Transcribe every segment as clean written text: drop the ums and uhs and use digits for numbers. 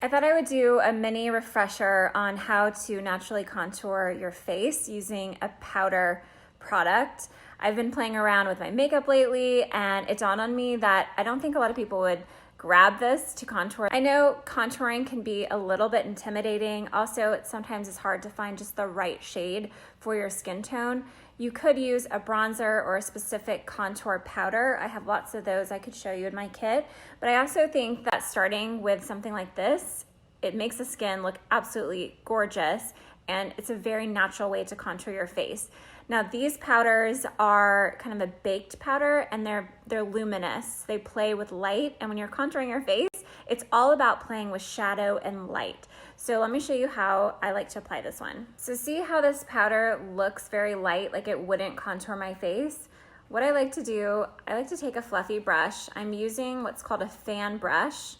I thought I would do a mini refresher on how to naturally contour your face using a powder product. I've been playing around with my makeup lately, and it dawned on me that I don't think a lot of people would grab this to contour. I know contouring can be a little bit intimidating. Also, it sometimes is hard to find just the right shade for your skin tone. You could use a bronzer or a specific contour powder. I have lots of those I could show you in my kit, but I also think that starting with something like this, it makes the skin look absolutely gorgeous, and it's a very natural way to contour your face. Now, these powders are kind of a baked powder, and they're luminous. They play with light, and when you're contouring your face, it's all about playing with shadow and light. So let me show you how I like to apply this one. So see how this powder looks very light, like it wouldn't contour my face? What I like to do, I like to take a fluffy brush. I'm using what's called a fan brush.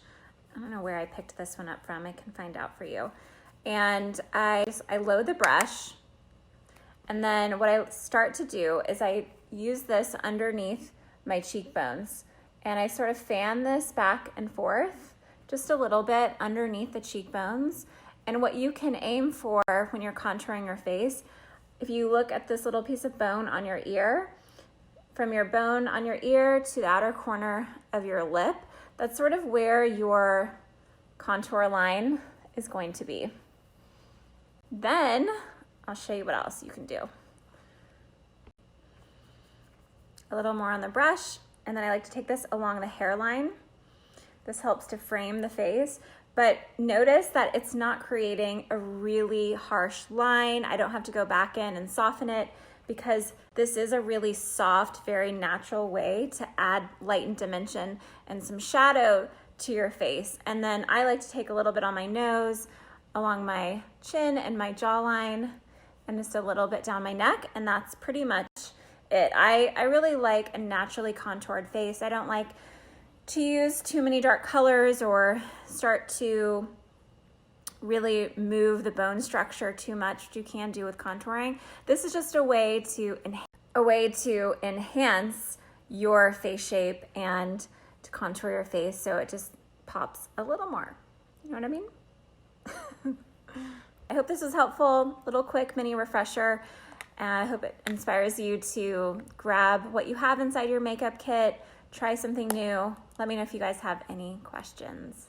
I don't know where I picked this one up from. I can find out for you. And I load the brush. And then what I start to do is I use this underneath my cheekbones, and I sort of fan this back and forth just a little bit underneath the cheekbones. And what you can aim for when you're contouring your face, if you look at this little piece of bone on your ear, from your bone on your ear to the outer corner of your lip, that's sort of where your contour line is going to be. Then I'll show you what else you can do. A little more on the brush, and then I like to take this along the hairline. This helps to frame the face, but notice that it's not creating a really harsh line. I don't have to go back in and soften it because this is a really soft, very natural way to add light and dimension and some shadow to your face. And then I like to take a little bit on my nose, along my chin and my jawline, and just a little bit down my neck, and that's pretty much it. I really like a naturally contoured face. I don't like to use too many dark colors or start to really move the bone structure too much, which you can do with contouring. This is just a way to enhance your face shape and to contour your face so it just pops a little more. You know what I mean? I hope this was helpful, little quick mini refresher. I hope it inspires you to grab what you have inside your makeup kit, try something new. Let me know if you guys have any questions.